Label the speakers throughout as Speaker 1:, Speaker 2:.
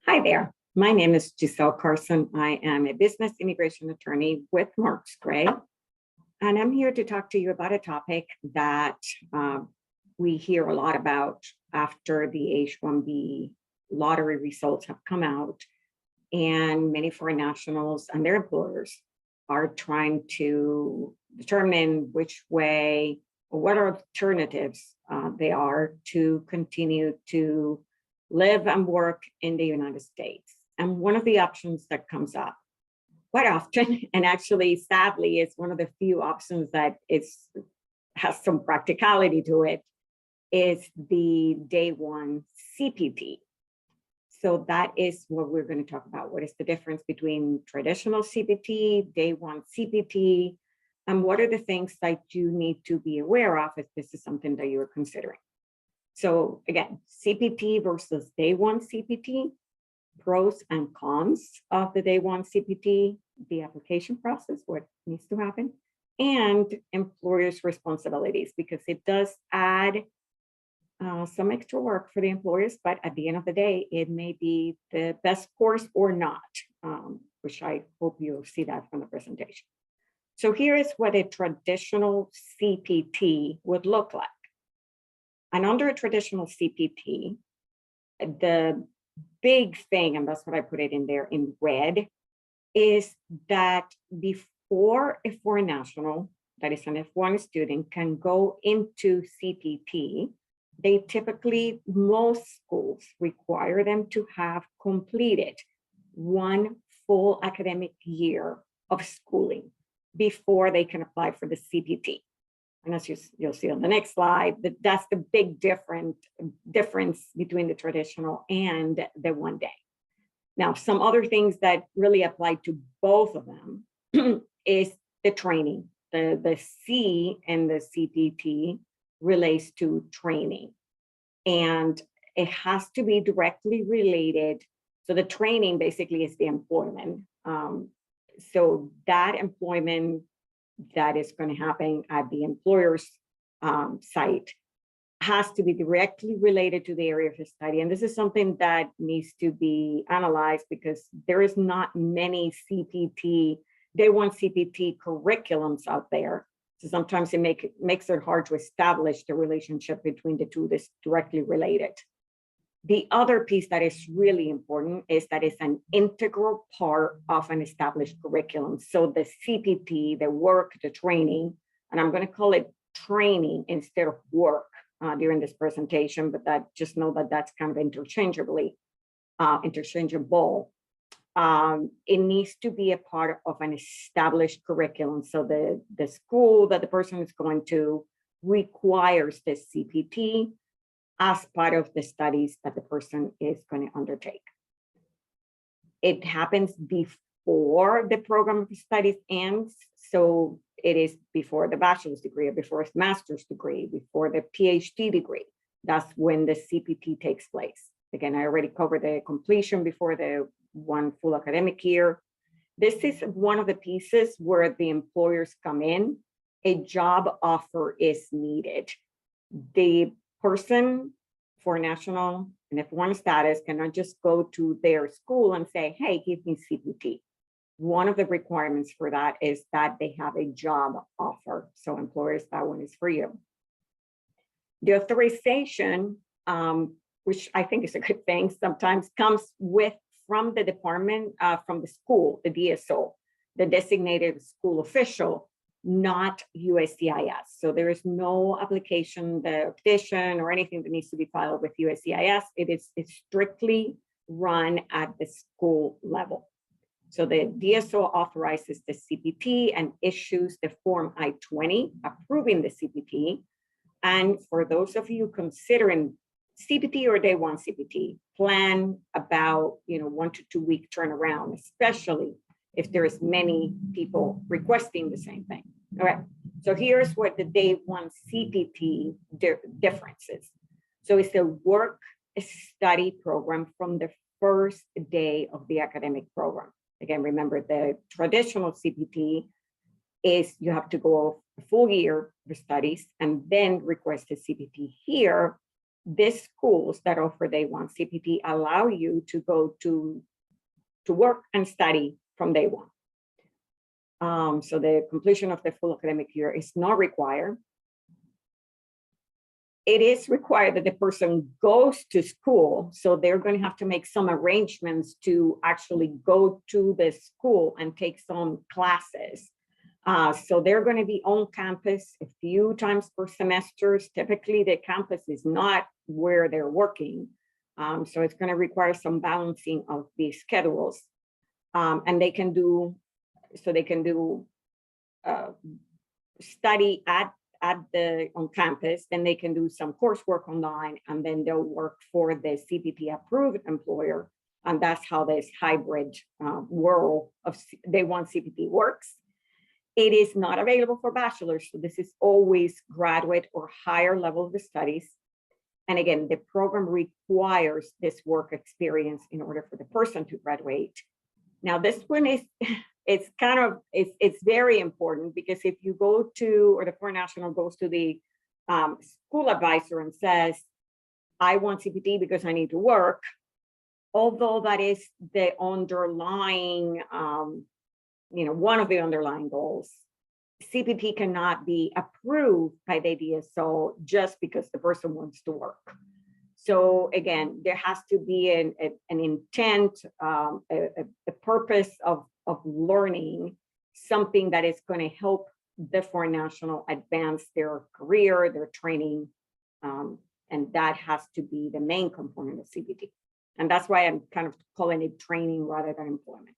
Speaker 1: Hi there. My name is Giselle Carson. I am a business immigration attorney with Marks Gray, and I'm here to talk to you about a topic that we hear a lot about after the H-1B lottery results have come out, and many foreign nationals and their employers are trying to determine which way or what alternatives they are to continue to live and work in the United States. And one of the options that comes up quite often, and actually sadly is one of the few options that has some practicality to it, is the day one CPT. So that is what we're going to talk about. What is the difference between traditional CPT, day one CPT, and what are the things that you need to be aware of if this is something that you're considering? So again, CPT versus day one CPT, pros and cons of the day one CPT, the application process, what needs to happen, and employers' responsibilities, because it does add some extra work for the employers, but at the end of the day, it may be the best course or not, which I hope you'll see that from the presentation. So here is what a traditional CPT would look like. And under a traditional CPT, the big thing, and that's what I put it in there in red, is that before a foreign national, that is an F1 student, can go into CPT, they typically, most schools require them to have completed one full academic year of schooling before they can apply for the CPT. And as you'll see on the next slide, that's the big difference between the traditional and the one day. Now, some other things that really apply to both of them is the training. The C in the CPT relates to training, and it has to be directly related. So the training basically is the employment. So that employment that is going to happen at the employer's site has to be directly related to the area of study. And this is something that needs to be analyzed because there is not many CPT, day one CPT curriculums out there. So sometimes it makes it hard to establish the relationship between the two that's directly related. The other piece that is really important is that it's an integral part of an established curriculum. So the CPT, the work, the training, and I'm going to call it training instead of work during this presentation, but just know that that's kind of interchangeable. It needs to be a part of an established curriculum. So the school that the person is going to requires this CPT as part of the studies that the person is going to undertake. It happens before the program of studies ends. So it is before the bachelor's degree, or before a master's degree, before the PhD degree. That's when the CPT takes place. Again, I already covered the completion before the one full academic year. This is one of the pieces where the employers come in. A job offer is needed. The person for national and F1 status cannot just go to their school and say, hey, give me CPT. One of the requirements for that is that they have a job offer. So employers, that one is for you. The authorization, which I think is a good thing, sometimes comes from the department, from the school, the DSO, the designated school official, not USCIS. So there is no application, the petition or anything that needs to be filed with USCIS. It's strictly run at the school level. So the DSO authorizes the CPT and issues the Form I-20 approving the CPT. And for those of you considering CPT or day one CPT, plan about 1 to 2 week turnaround, especially if there is many people requesting the same thing. All right, so here's what the day one CPT difference is. So it's a work study program from the first day of the academic program. Again, remember the traditional CPT is you have to go a full year of studies and then request a CPT. Here, these schools that offer day one CPT allow you to go to work and study from day one. So the completion of the full academic year is not required. It is required that the person goes to school. So they're going to have to make some arrangements to actually go to the school and take some classes. So they're going to be on campus a few times per semester. Typically, the campus is not where they're working. So it's going to require some balancing of these schedules. And they can do study on campus, then they can do some coursework online, and then they'll work for the CPT approved employer. And that's how this hybrid world of day one CPT works. It is not available for bachelor's, so this is always graduate or higher level of the studies. And again, the program requires this work experience in order for the person to graduate. Now, this one is, it's very important, because if you go to, or the Foreign National goes to the school advisor and says, I want CPT because I need to work, although that is the underlying, one of the underlying goals, CPT cannot be approved by the DSO just because the person wants to work. So again, there has to be an intent, a purpose of learning something that is going to help the Foreign National advance their career, their training, and that has to be the main component of CPT. And that's why I'm kind of calling it training rather than employment.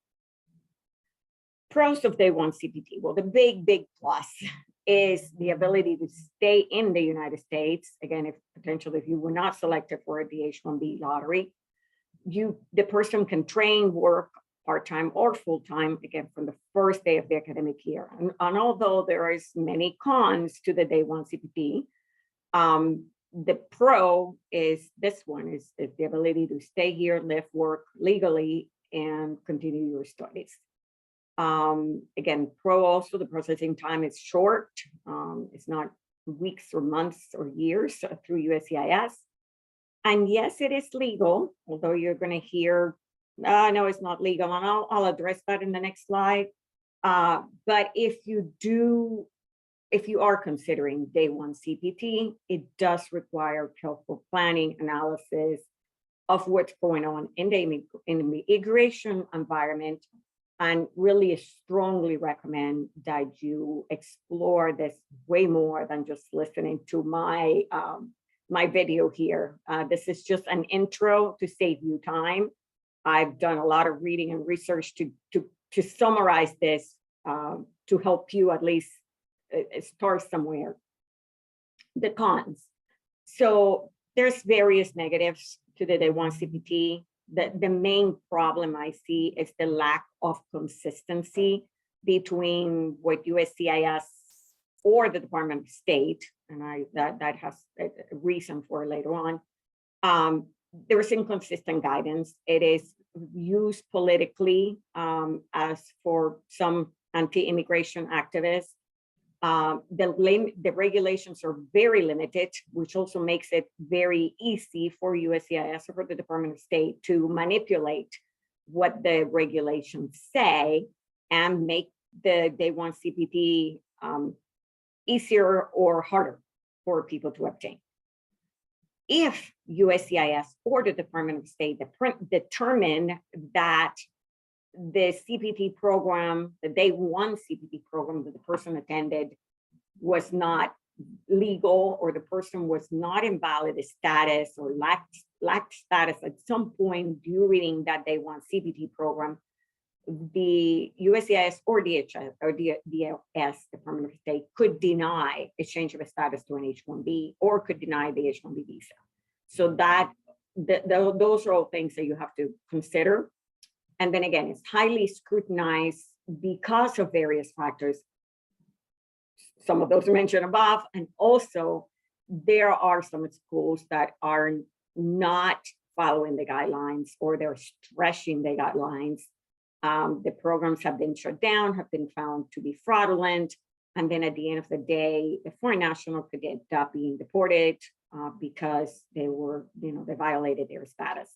Speaker 1: Pros of day one CPT. Well, the big plus is the ability to stay in the United States. Again, if you were not selected for the H-1B lottery, the person can train, work part-time or full-time, again, from the first day of the academic year. And although there is many cons to the day one CPT, the pro is this one, is the ability to stay here, live, work legally, and continue your studies. Again, pro also, the processing time is short. It's not weeks or months or years through USCIS. And yes, it is legal, although you're going to hear, no, it's not legal. And I'll address that in the next slide. But if you are considering day one CPT, it does require careful planning, analysis of what's going on in the immigration environment, and really strongly recommend that you explore this way more than just listening to my video here. This is just an intro to save you time. I've done a lot of reading and research to summarize this to help you at least start somewhere. The cons. So there's various negatives to the day one CPT. The main problem I see is the lack of consistency between what USCIS or the Department of State, and that has a reason for later on. There is inconsistent guidance. It is used politically as for some anti-immigration activists. The regulations are very limited, which also makes it very easy for USCIS or for the Department of State to manipulate what the regulations say and make the day one CPT easier or harder for people to obtain. If USCIS or the Department of State determine that the CPT program, the day one CPT program that the person attended was not legal, or the person was not in valid status or lacked status at some point during that day one CPT program, the USCIS or DHS or DLS, Department of State, could deny a change of status to an H-1B or could deny the H-1B visa. So that those are all things that you have to consider. And then again, it's highly scrutinized because of various factors. Some of those are mentioned above, and also there are some schools that are not following the guidelines or they're stretching the guidelines. The programs have been shut down, have been found to be fraudulent. And then at the end of the day, the foreign national could end up being deported because they were, they violated their status.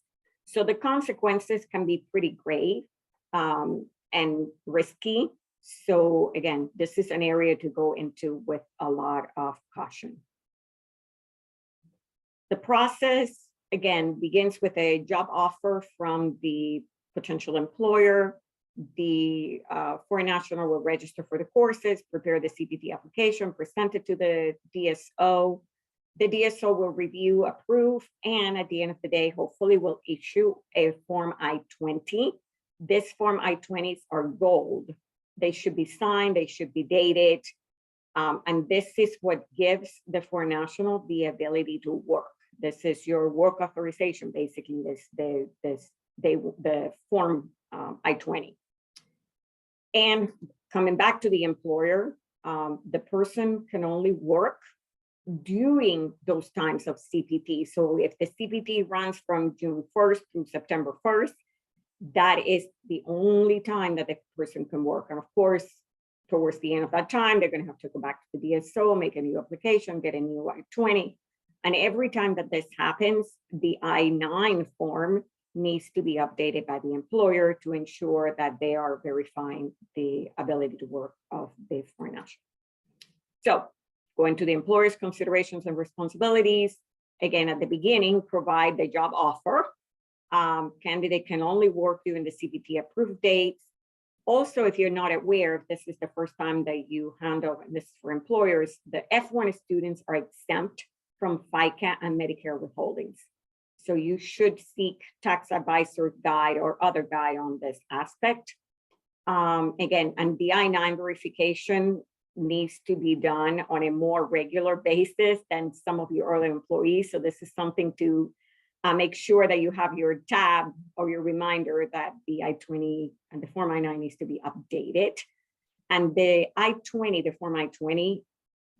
Speaker 1: So the consequences can be pretty grave and risky. So again, this is an area to go into with a lot of caution. The process, again, begins with a job offer from the potential employer. The foreign national will register for the courses, prepare the CPT application, present it to the DSO. The DSO will review, approve, and at the end of the day, hopefully will issue a Form I-20. This Form I-20s are gold. They should be signed, they should be dated. And this is what gives the foreign national the ability to work. This is your work authorization, basically, the Form I-20. And coming back to the employer, the person can only work during those times of CPT. So if the CPT runs from June 1st through September 1st, that is the only time that the person can work. And of course, towards the end of that time, they're going to have to go back to the DSO, make a new application, get a new I-20. And every time that this happens, the I-9 form needs to be updated by the employer to ensure that they are verifying the ability to work of the foreign national. So going to the employer's considerations and responsibilities, again, at the beginning, provide the job offer. Candidate can only work during the CPT approved dates. Also, if you're not aware, if this is the first time that you handle, and this is for employers, the F1 students are exempt from FICA and Medicare withholdings. So you should seek tax advisor guide or other guide on this aspect. Again, and the I-9 verification needs to be done on a more regular basis than some of your early employees. So this is something to make sure that you have your tab or your reminder that the I-20 and the Form I-9 needs to be updated. And the I-20, the Form I-20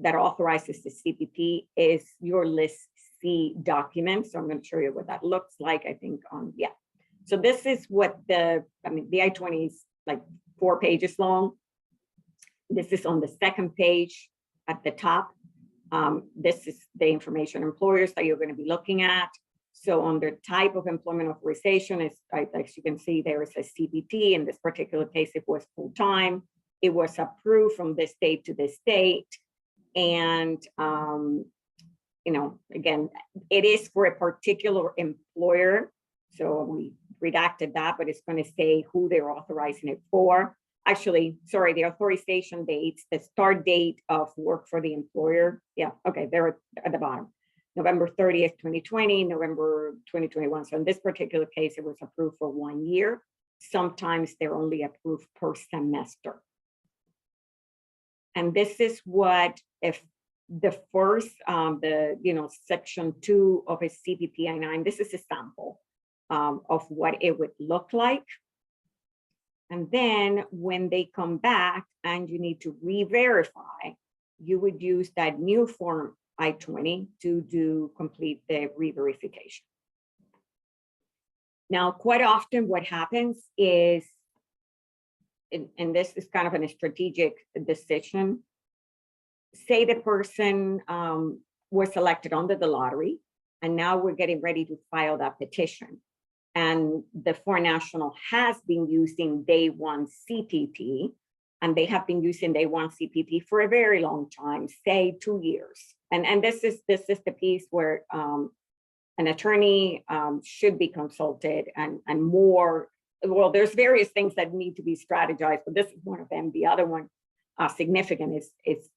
Speaker 1: that authorizes the CPT is your List C document. So I'm going to show you what that looks like, I think, yeah. So this is what the I-20 is like 4 pages long. This is on the second page at the top. This is the information employers that you're going to be looking at. So under type of employment authorization, as you can see, there is a CPT. In this particular case, it was full-time. It was approved from this date to this date. And, again, it is for a particular employer. So we redacted that, but it's going to say who they're authorizing it for. Actually, sorry, the authorization dates, the start date of work for the employer. Yeah, okay, they're at the bottom. November 30th, 2020, November 2021. So in this particular case, it was approved for 1 year. Sometimes they're only approved per semester. And this is what, if the first, section 2 of a CPT I-9, this is a sample of what it would look like. And then when they come back and you need to re-verify, you would use that new Form I-20 to complete the re-verification. Now, quite often what happens is, and this is kind of a strategic decision, say the person was selected under the lottery, and now we're getting ready to file that petition. And the foreign national has been using Day 1 CPT, and they have been using Day 1 CPT for a very long time, say 2 years. And this is the piece where an attorney should be consulted and more. Well, there's various things that need to be strategized, but this is one of them. The other one significant is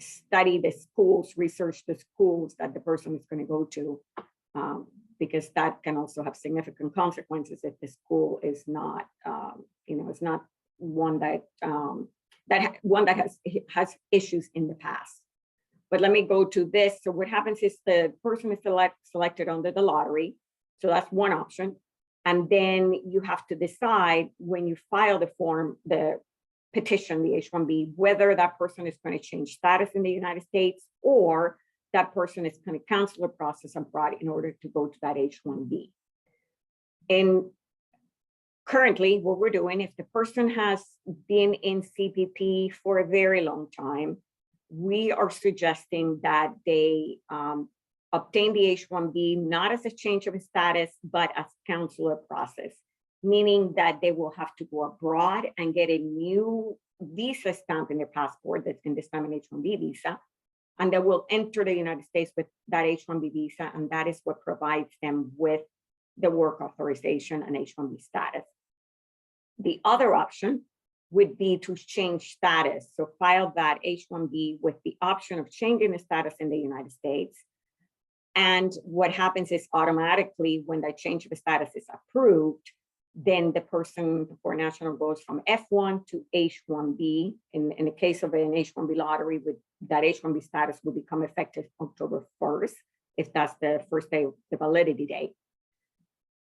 Speaker 1: study the schools, research the schools that the person is going to go to, because that can also have significant consequences if the school is not, it's not one that has issues in the past. But let me go to this. So what happens is the person is selected under the lottery. So that's one option. And then you have to decide when you file the form, the petition, the H-1B, whether that person is going to change status in the United States or that person is going to cancel a process abroad in order to go to that H-1B. And currently, what we're doing, if the person has been in CPT for a very long time, we are suggesting that they obtain the H-1B not as a change of status, but as consular process, meaning that they will have to go abroad and get a new visa stamp in their passport, that's in this time an H-1B visa, and they will enter the United States with that H-1B visa, and that is what provides them with the work authorization and H-1B status. The other option would be to change status. So file that H-1B with the option of changing the status in the United States. And what happens is automatically when that change of status is approved, then the person, the foreign national, goes from F1 to H-1B. In the case of an H-1B lottery, with that H-1B status will become effective October 1st, if that's the first day of the validity date.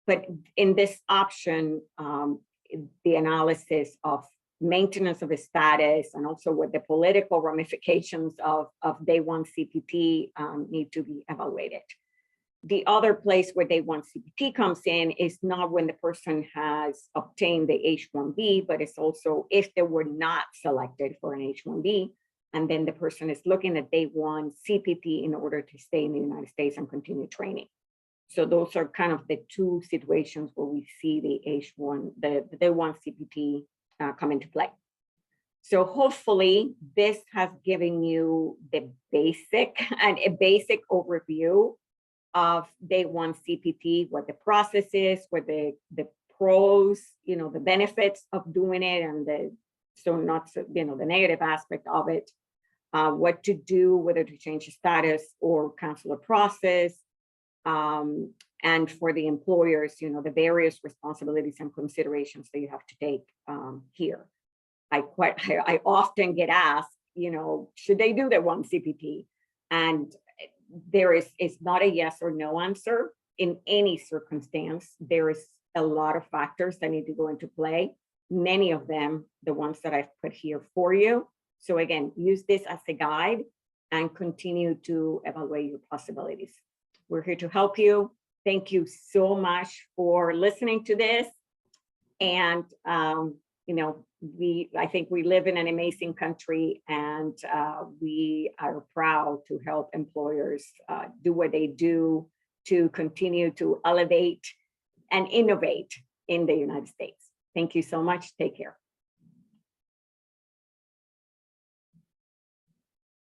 Speaker 1: But in this option, the analysis of maintenance of a status and also what the political ramifications of day one CPT need to be evaluated. The other place where day one CPT comes in is not when the person has obtained the H-1B, but it's also if they were not selected for an H-1B, and then the person is looking at day one CPT in order to stay in the United States and continue training. So those are kind of the two situations where we see the H1, the day one CPT come into play. So hopefully this has given you the basic and a basic overview of day one CPT, what the process is, what the pros, the benefits of doing it, and the negative aspect of it, what to do, whether to change the status or cancel a process, and for the employers, the various responsibilities and considerations that you have to take here. I often get asked, should they do the one CPT? And it's not a yes or no answer in any circumstance. There is a lot of factors that need to go into play. Many of them, the ones that I've put here for you. So again, use this as a guide and continue to evaluate your possibilities. We're here to help you. Thank you so much for listening to this. And, I think we live in an amazing country, and we are proud to help employers do what they do to continue to elevate and innovate in the United States. Thank you so much. Take care.